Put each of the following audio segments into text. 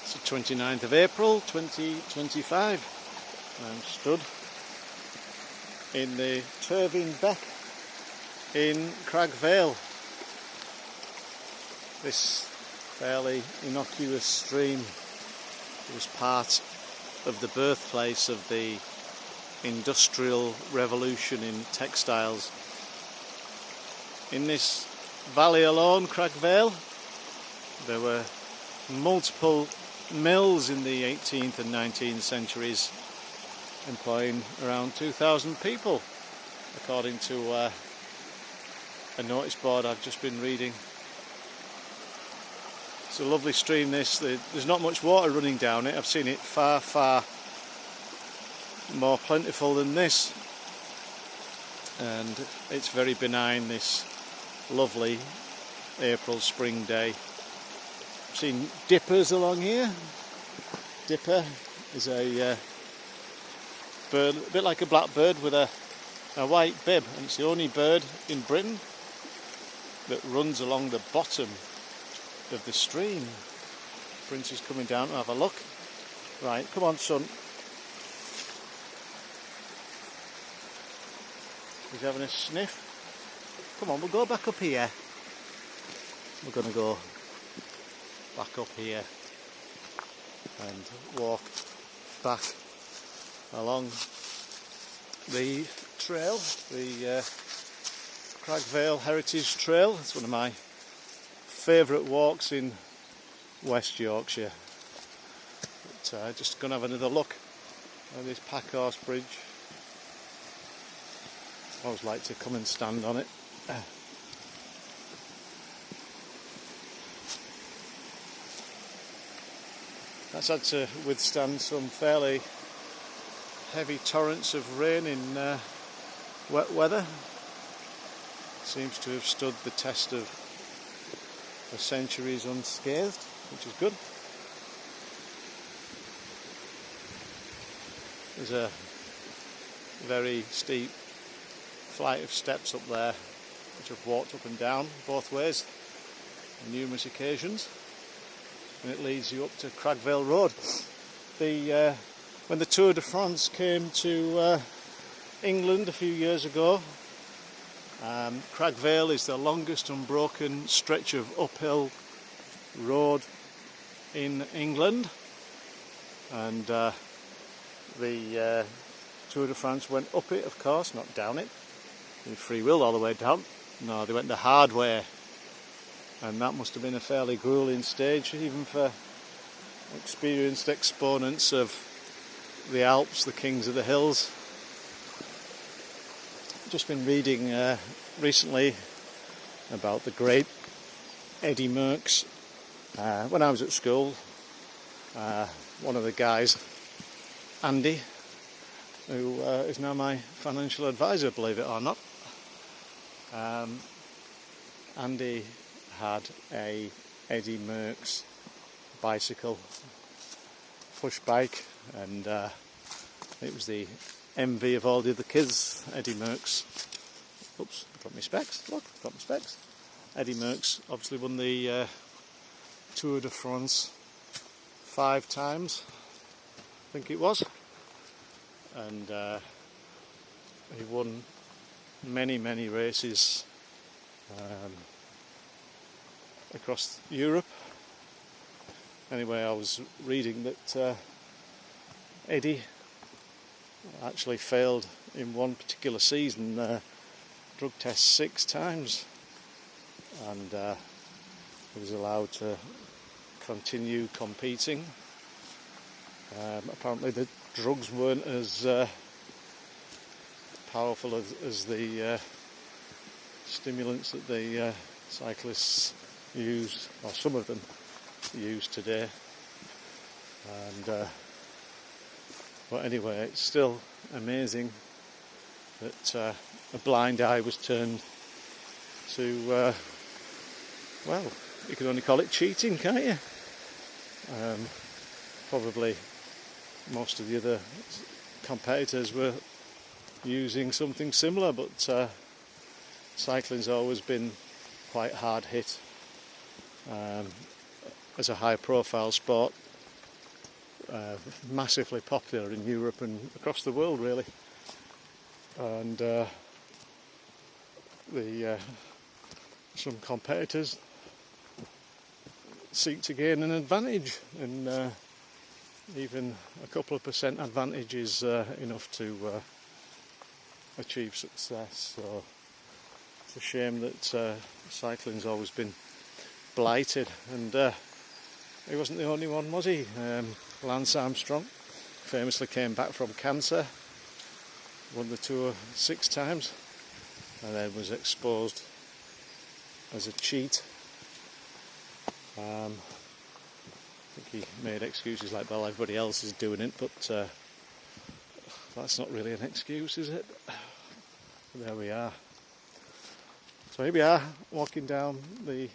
It's the 29th of April 2025. I'm stood in the Turving Beck in Cragg Vale. This fairly innocuous stream was part of the birthplace of the Industrial Revolution in textiles. In this valley alone, Cragg Vale, there were multiple mills in the 18th and 19th centuries, employing around 2,000 people, according to a notice board I've just been reading. It's a lovely stream this. There's not much water running down it. I've seen it far, far more plentiful than this, and it's very benign this lovely April spring day. I've seen dippers along here. Dipper is a bird, a bit like a blackbird with a white bib, and it's the only bird in Britain that runs along the bottom of the stream. Prince is coming down to have a look. Right, come on, son. He's having a sniff. Come on, we'll go back up here. We're going to go back up here and walk back along the trail, the Cragg Vale Heritage Trail. It's one of my favourite walks in West Yorkshire. But just going to have another look at this Packhorse Bridge. I always like to come and stand on it. That's had to withstand some fairly heavy torrents of rain in wet weather. Seems to have stood the test of the centuries unscathed, which is good. There's a very steep flight of steps up there, which I've walked up and down both ways on numerous occasions, and it leads you up to Cragg Vale Road. When the Tour de France came to England a few years ago, Cragg Vale is the longest unbroken stretch of uphill road in England, and the Tour de France went up it, of course, not down it. They free will all the way down. No, they went the hard way, and that must have been a fairly grueling stage, even for experienced exponents of the Alps, the kings of the hills. Just been reading recently about the great Eddie Merckx. When I was at school, one of the guys, Andy, who is now my financial advisor, believe it or not, Andy had a Eddie Merckx bicycle, push bike, and it was the envy of all the other kids. Eddie Merckx, oops, dropped my specs, look, got my specs. Eddie Merckx obviously won the Tour de France 5 times, I think it was, and he won many races across Europe. Anyway, I was reading that Eddie actually failed in one particular season, drug test 6 times, and he was allowed to continue competing. Apparently the drugs weren't as powerful as the stimulants that the cyclists use, or some of them use today. And but anyway, it's still amazing that a blind eye was turned to, well, you can only call it cheating, can't you? Probably most of the other competitors were using something similar, but cycling's always been quite hard hit as a high profile sport. massively popular in Europe and across the world really, and some competitors seek to gain an advantage, and even a couple of % advantage is enough to achieve success. So it's a shame that cycling's always been blighted, and he wasn't the only one, was he? Lance Armstrong famously came back from cancer, won the Tour 6 times, and then was exposed as a cheat. I think he made excuses like, well, everybody else is doing it, but that's not really an excuse, is it? There we are. So here we are, walking down the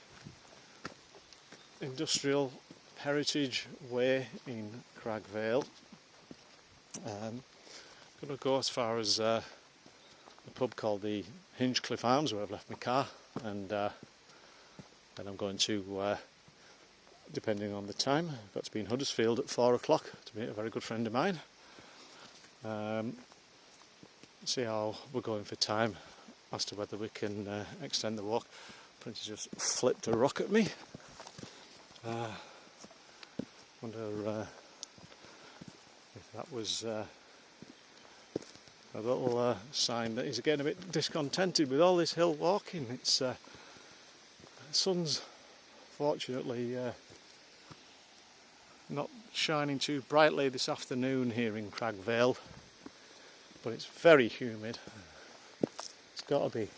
Industrial Heritage Way in Cragg Vale. I'm going to go as far as a pub called the Hinchcliffe Arms, where I've left my car, and then I'm going to, depending on the time, I've got to be in Huddersfield at 4 o'clock to meet a very good friend of mine. See how we're going for time as to whether we can extend the walk. Prince just flipped a rock at me. Wonder if that was a little sign that he's getting a bit discontented with all this hill walking. It's the sun's fortunately not shining too brightly this afternoon here in Cragg Vale, but it's very humid. It's got to be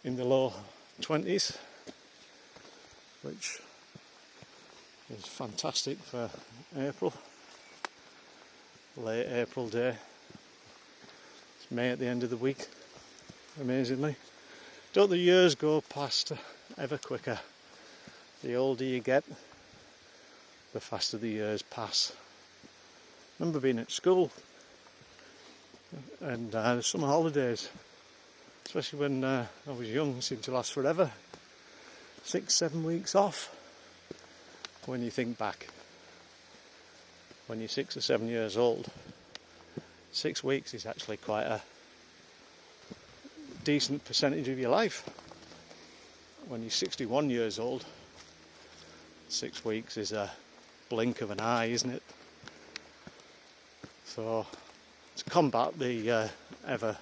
in the low 20s, which is fantastic for April, late April day. It's May at the end of the week, amazingly. Don't the years go past ever quicker? The older you get, the faster the years pass. I remember being at school and the summer holidays, especially when I was young, seemed to last forever. 6-7 weeks off. When you think back, when you're 6 or 7 years old, 6 weeks is actually quite a decent percentage of your life. When you're 61 years old, 6 weeks is a blink of an eye, isn't it? So to combat the ever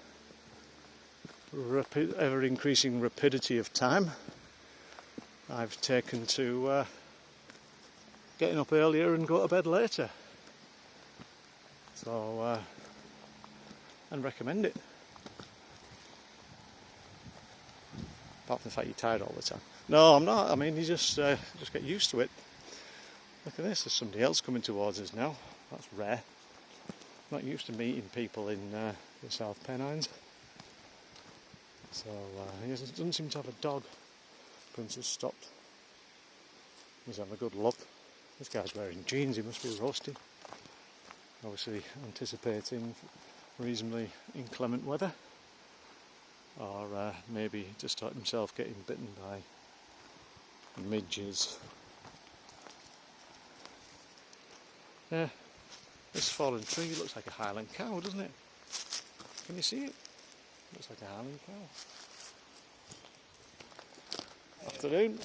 increasing rapidity of time, I've taken to getting up earlier and go to bed later. So and recommend it. Apart from the fact you're tired all the time. No, I'm not. I mean, you just get used to it. Look at this. There's somebody else coming towards us now. That's rare. Not used to meeting people in the South Pennines. So he doesn't seem to have a dog. Prince has stopped. He's having a good look. This guy's wearing jeans. He must be roasting. Obviously anticipating reasonably inclement weather, or maybe to start himself getting bitten by midges. Yeah, this fallen tree looks like a Highland cow, doesn't it? Can you see it? Looks like a Highland cow. Afternoon.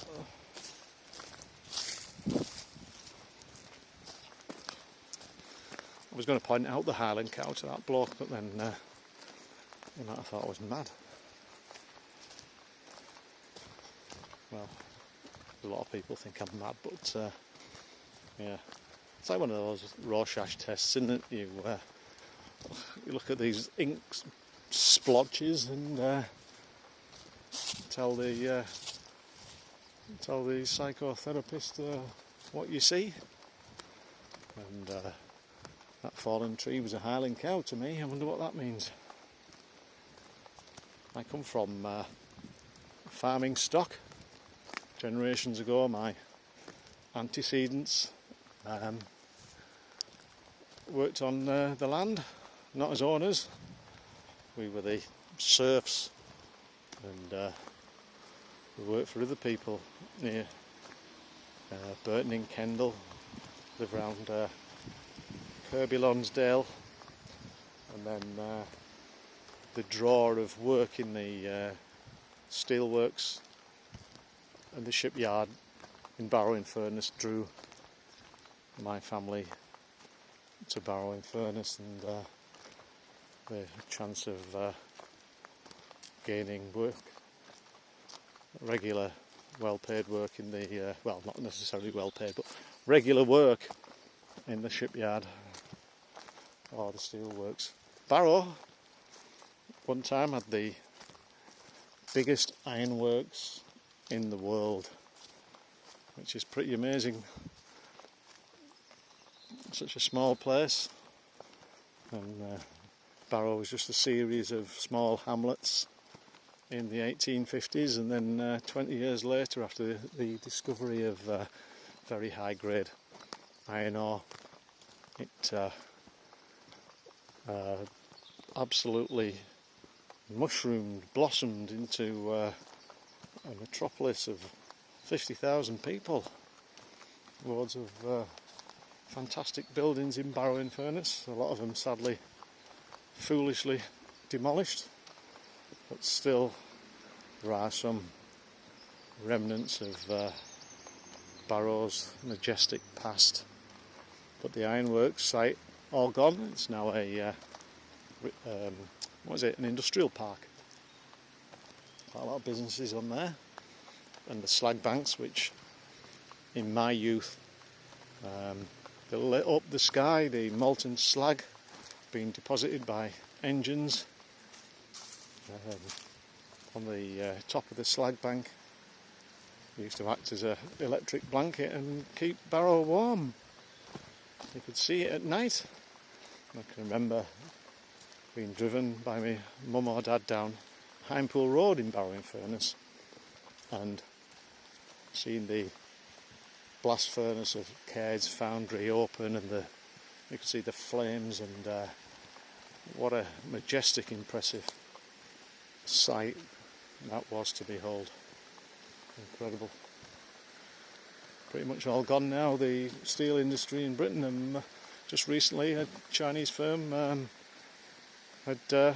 I was going to point out the Highland cow to that bloke, but then he might have thought I was mad. Well, a lot of people think I'm mad, but yeah, it's like one of those Rorschach tests, isn't it? You look at these ink splotches and tell the psychotherapist what you see, and that fallen tree was a Highland cow to me. I wonder what that means. I come from farming stock. Generations ago, my antecedents worked on the land, not as owners. We were the serfs, and we worked for other people near Burton in Kendal. Live around Kirby Lonsdale, and then the draw of work in the steelworks and the shipyard in Barrow-in-Furness drew my family to Barrow-in-Furness, and the chance of gaining work, regular well-paid work in the, well, not necessarily well-paid, but regular work in the shipyard or the steelworks. Barrow, one time, had the biggest ironworks in the world, which is pretty amazing. Such a small place, and Barrow was just a series of small hamlets in the 1850s, and then 20 years later, after the discovery of very high grade iron ore, it absolutely mushroomed, blossomed into a metropolis of 50,000 people. Loads of fantastic buildings in Barrow-in-Furness, a lot of them sadly foolishly demolished, but still there are some remnants of Barrow's majestic past. But the ironworks site all gone. It's now a an industrial park. Quite a lot of businesses on there, and the slag banks, which in my youth they lit up the sky, the molten slag being deposited by engines on the top of the slag bank. It used to act as an electric blanket and keep Barrow warm. You could see it at night. I can remember being driven by my mum or dad down Hinepool Road in Barrow-in-Furness and seeing the blast furnace of Caird's foundry open, and you could see the flames, and what a majestic, impressive sight that was to behold. Incredible. Pretty much all gone now, the steel industry in Britain. And just recently a Chinese firm had the,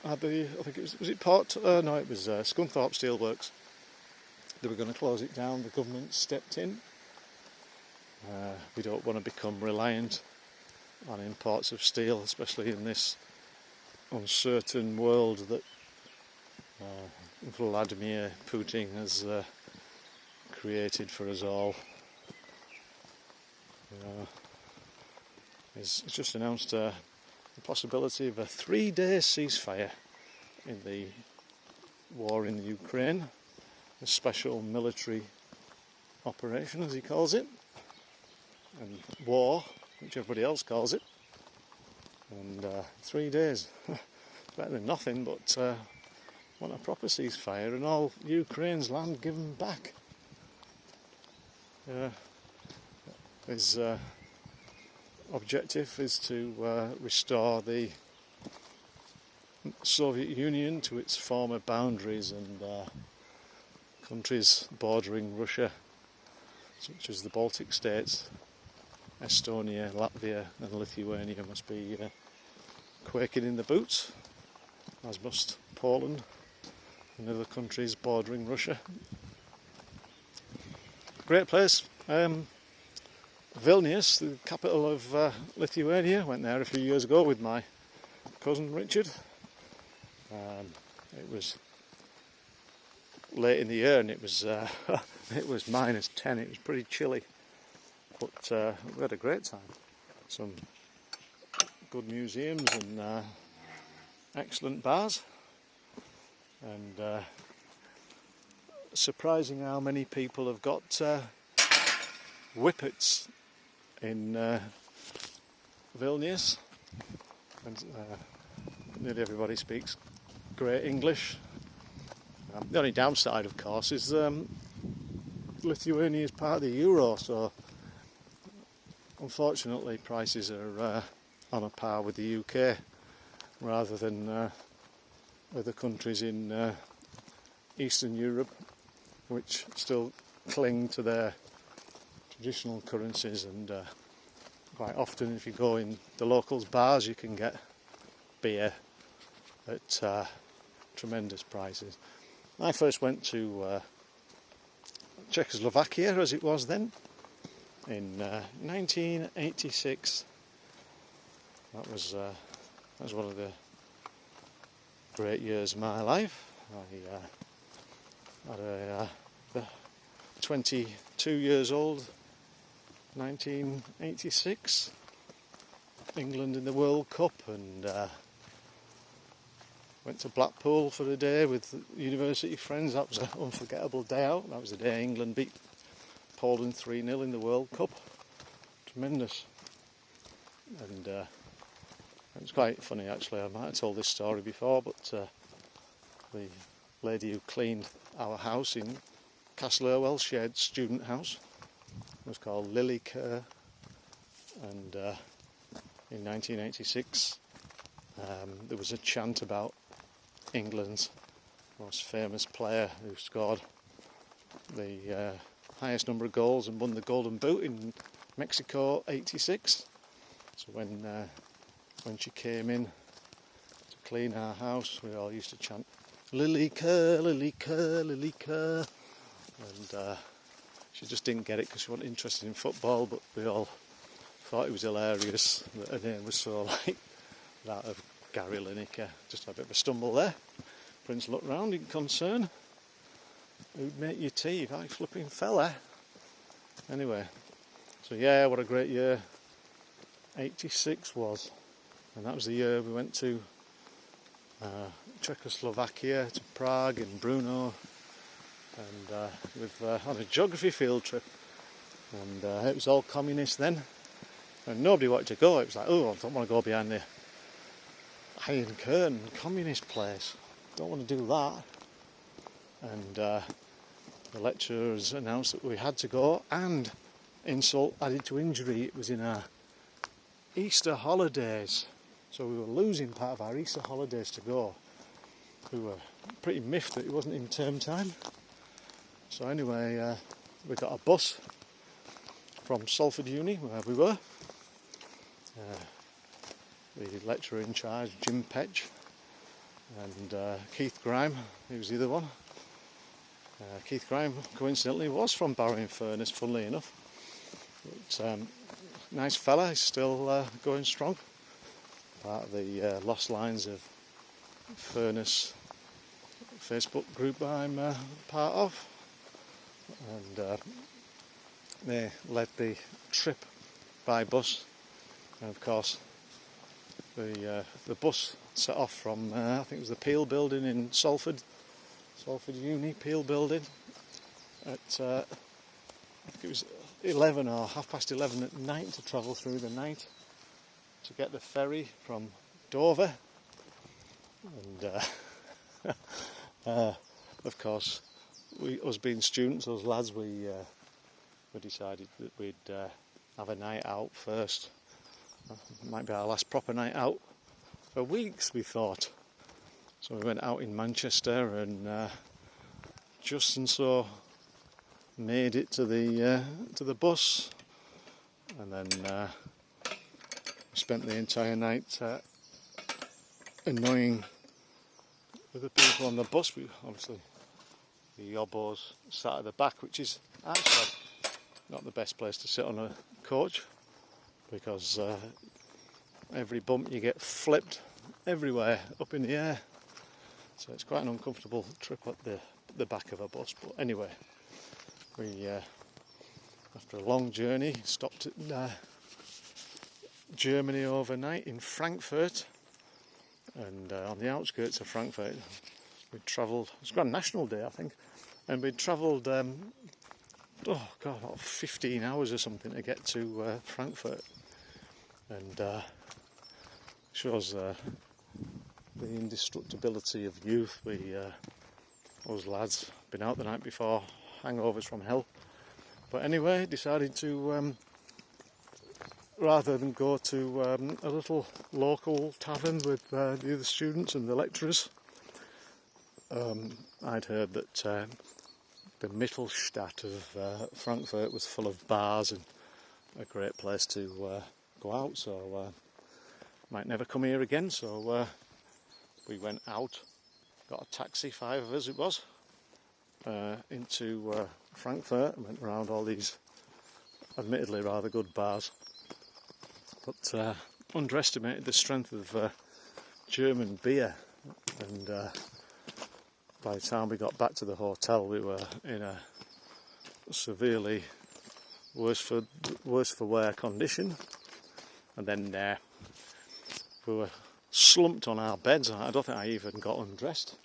I think it was it Port? No, it was Scunthorpe Steelworks. They were going to close it down. The government stepped in. We don't want to become reliant on imports of steel, especially in this uncertain world that Vladimir Putin has created for us all. He's just announced the possibility of a 3-day ceasefire in the war in the Ukraine, a special military operation, as he calls it, and war, which everybody else calls it. And 3 days, better than nothing, but want a proper ceasefire and all Ukraine's land given back. His objective is to restore the Soviet Union to its former boundaries, and countries bordering Russia, such as the Baltic states, Estonia, Latvia and Lithuania, must be quaking in the boots, as must Poland and other countries bordering Russia. Great place. Vilnius, the capital of Lithuania. Went there a few years ago with my cousin Richard. It was late in the year and it was it was -10. It was pretty chilly, but we had a great time. Some good museums and excellent bars, and surprising how many people have got whippets in Vilnius, and nearly everybody speaks great English. The only downside, of course, is Lithuania is part of the Euro, so unfortunately prices are on a par with the UK rather than other countries in Eastern Europe, which still cling to their traditional currencies and quite often if you go in the locals bars you can get beer at tremendous prices. I first went to Czechoslovakia, as it was then, in 1986. That was one of the great years of my life. I had the 22 years old, 1986, England in the World Cup, and went to Blackpool for a day with university friends. That was an unforgettable day out. That was the day England beat Poland 3-0 in the World Cup. Tremendous. And it was quite funny actually. I might have told this story before, but the lady who cleaned our house in Castle Irwell, shared student house, was called Lily Kerr, and in 1986 there was a chant about England's most famous player who scored the highest number of goals and won the Golden Boot in Mexico '86. So when she came in to clean our house, we all used to chant Lily Kerr, Lily Kerr, Lily Kerr, and she just didn't get it because she wasn't interested in football, but we all thought it was hilarious that her name was so like that of Gary Lineker. Just had a bit of a stumble there. Prince looked round in concern. Who'd make your tea? I flipping fella. Anyway, so yeah, what a great year 86 was. And that was the year we went to Czechoslovakia, to Prague and Brno, and on a geography field trip. And it was all communist then, and nobody wanted to go. It was like, oh, I don't want to go behind the Iron Curtain communist place. Don't want to do that. And the lecturers announced that we had to go, and insult added to injury, it was in our Easter holidays. So we were losing part of our Easter holidays to go. We were pretty miffed that it wasn't in term time. So anyway, we got a bus from Salford Uni, where we were. The lecturer in charge, Jim Petch, and Keith Grime, he was the other one. Keith Grime, coincidentally, was from Barrow-in-Furness, funnily enough. But, nice fella, he's still going strong. Part of the Lost Lines of Furness Facebook group I'm part of. And they led the trip by bus. And of course, the bus set off from, I think it was the Peel building in Salford Uni, Peel building, at I think it was 11 or 11:30 at night to travel through the night to get the ferry from Dover. And of course, us being students, us lads, we decided that we'd have a night out first. It might be our last proper night out for weeks, we thought. So we went out in Manchester, and just and so made it to the bus, and then we spent the entire night annoying with the people on the bus. We obviously, the yobos sat at the back, which is actually not the best place to sit on a coach, because every bump you get flipped everywhere up in the air, so it's quite an uncomfortable trip at the back of a bus. But anyway, we after a long journey stopped at Germany overnight in Frankfurt, and on the outskirts of Frankfurt we travelled, it's Grand National Day I think, and we travelled 15 hours or something to get to Frankfurt. And shows the indestructibility of youth. Us lads, been out the night before, hangovers from hell. But anyway, decided to, rather than go to a little local tavern with the other students and the lecturers, I'd heard that the Mittelstadt of Frankfurt was full of bars and a great place to go out, so might never come here again. So we went out, got a taxi, 5 of us it was, into Frankfurt, and went around all these admittedly rather good bars, but underestimated the strength of German beer, and by the time we got back to the hotel we were in a severely worse for wear condition, and then we were slumped on our beds. I don't think I even got undressed,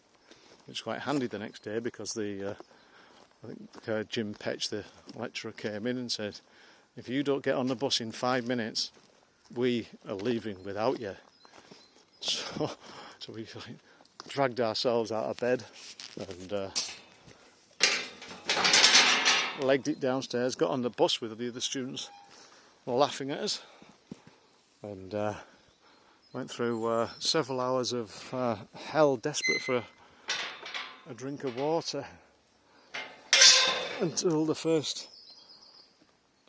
which was quite handy the next day, because I think Jim Petch, the lecturer, came in and said, if you don't get on the bus in 5 minutes, we are leaving without you. So we dragged ourselves out of bed and legged it downstairs, got on the bus with the other students laughing at us, and went through several hours of hell, desperate for a drink of water, until the first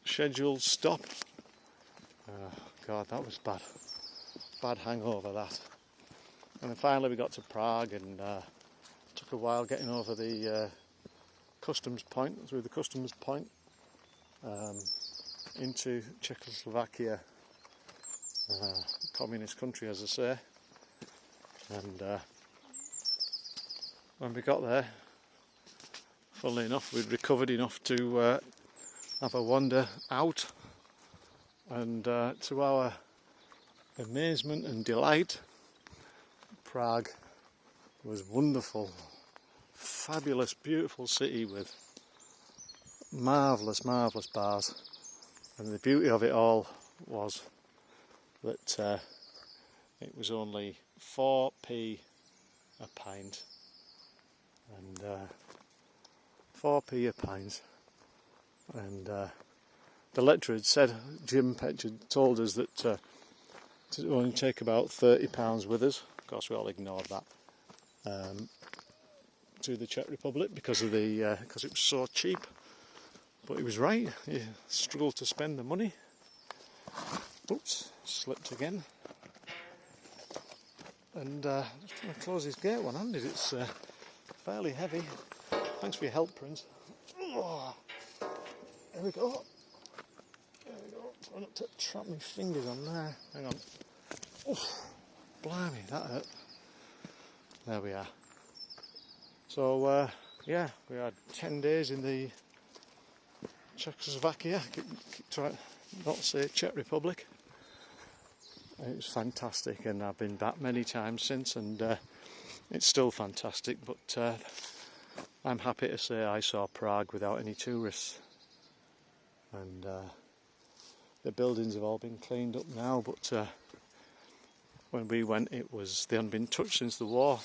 scheduled stop. God, that was bad hangover, that. And then finally we got to Prague, and took a while getting over the customs point, through the customs point, into Czechoslovakia, communist country, as I say. And when we got there, funnily enough, we'd recovered enough to have a wander out, and to our amazement and delight, Prague was wonderful, fabulous, beautiful city with marvellous bars, and the beauty of it all was that it was only 4p a pint, and 4p a pint, and the lecturer had said, Jim Petch had told us that to only take about £30 with us. Of course we all ignored that, to the Czech Republic because it was so cheap. But he was right, you struggled to spend the money. Oops, slipped again. And just trying to close this gate one-handed, it's fairly heavy. Thanks for your help, Prince. Oh, there we go. Try not to trap my fingers on there. Hang on. Oh, blimey, that hurt. There we are. So, yeah, we had 10 days in the Czechoslovakia. Keep trying not to say Czech Republic. It was fantastic, and I've been back many times since, and it's still fantastic, but I'm happy to say I saw Prague without any tourists. And the buildings have all been cleaned up now, but when we went they hadn't been touched since the war,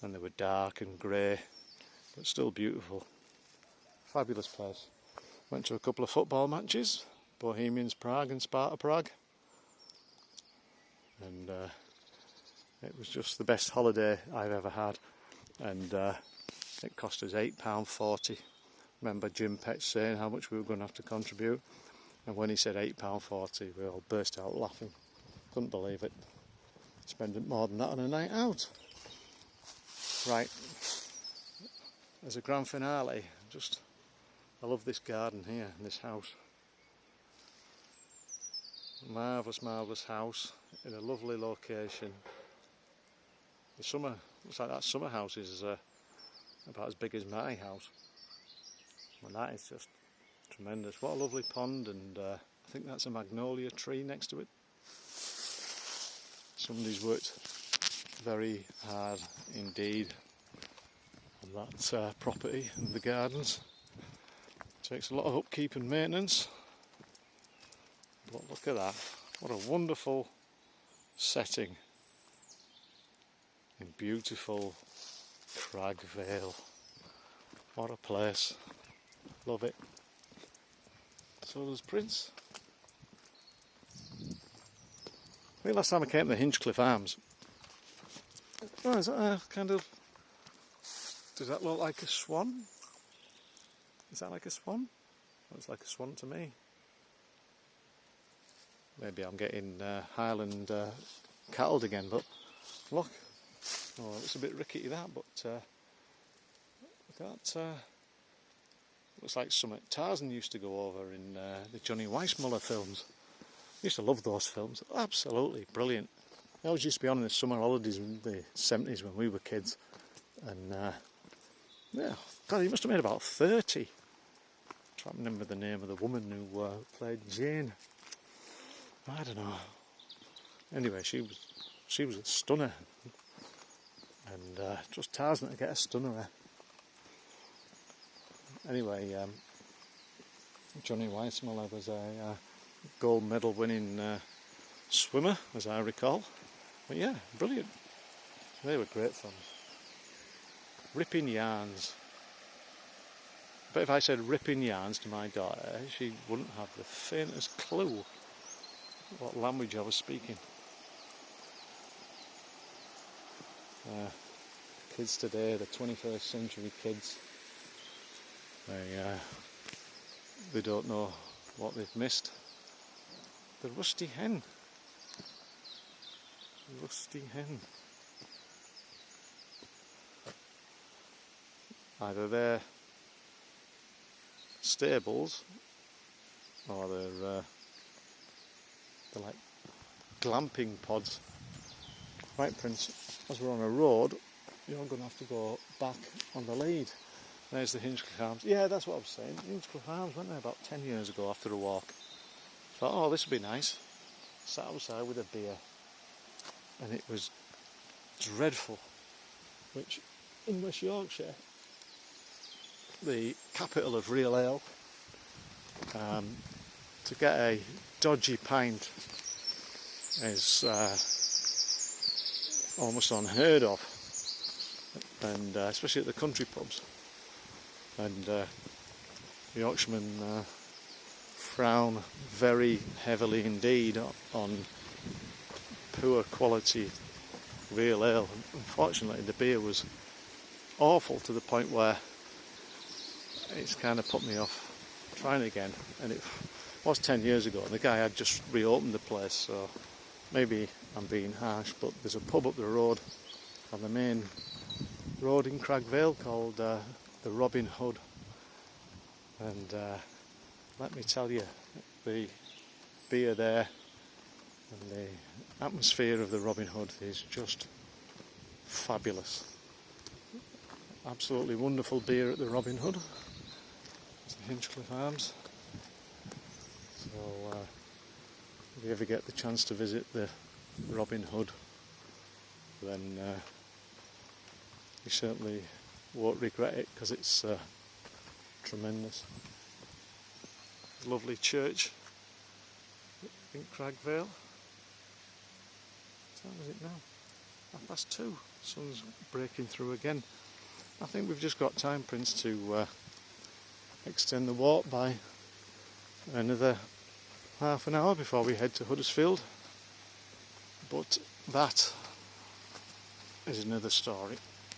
and they were dark and grey, but still beautiful. Fabulous place. Went to a couple of football matches, Bohemians Prague and Sparta Prague, and it was just the best holiday I've ever had, and it cost us £8.40. Remember Jim Petch saying how much we were going to have to contribute, and when he said £8.40 we all burst out laughing. Couldn't believe it. Spending more than that on a night out. Right, as a grand finale, I love this garden here, in this house. Marvellous house in a lovely location. Looks like that summer house is about as big as my house. And that is just tremendous. What a lovely pond, and I think that's a magnolia tree next to it. Somebody's worked very hard indeed on that property and the gardens. Takes a lot of upkeep and maintenance, but look at that, what a wonderful setting in beautiful Cragg Vale. What a place, love it. So does Prince. I think last time I came to the Hinchcliffe Arms, oh, is that a kind of, does that look like a swan? Is that like a swan? Looks like a swan to me. maybe I'm getting Highland cattled again, but look, oh, it's a bit rickety that, but that looks like something Tarzan used to go over in the Johnny Weissmuller films. I used to love those films, absolutely brilliant. They always used to be on in the summer holidays in the 70s when we were kids, and yeah, God, he must have made about 30. I can't remember the name of the woman who played Jane. I don't know. Anyway, she was a stunner, and just Tarzan to get a stunner. Anyway, Johnny Weissmuller was a gold medal winning swimmer, as I recall. But yeah, brilliant. They were great fun. Ripping yarns. But if I said ripping yarns to my daughter, she wouldn't have the faintest clue what language I was speaking. Kids today, the 21st century kids, they don't know what they've missed. The rusty hen. The rusty hen. Either they're stables or they're like glamping pods. Right, Prince, as we're on a road, you're going to have to go back on the lead. There's the Hinchcliffe Arms. Yeah, that's what I was saying. Hinchcliffe Arms went there about 10 years ago after a walk. Thought, oh, this would be nice. Sat outside with a beer, and it was dreadful. Which, in West Yorkshire, the capital of real ale, to get a dodgy pint is almost unheard of, and especially at the country pubs. And Yorkshiremen frown very heavily indeed on poor quality real ale. Unfortunately, the beer was awful to the point where it's kind of put me off trying again. And it was 10 years ago, and the guy had just reopened the place, so maybe I'm being harsh, but there's a pub up the road on the main road in Cragg Vale called the Robin Hood, and let me tell you, the beer there and the atmosphere of the Robin Hood is just fabulous. Absolutely wonderful beer at the Robin Hood. It's the Hinchcliffe Arms. So if you ever get the chance to visit the Robin Hood, then you certainly won't regret it, because it's tremendous. Lovely church in Cragg Vale. What time is it now? 2:30. Sun's breaking through again. I think we've just got time, Prince, to extend the walk by another half an hour before we head to Huddersfield. But that is another story.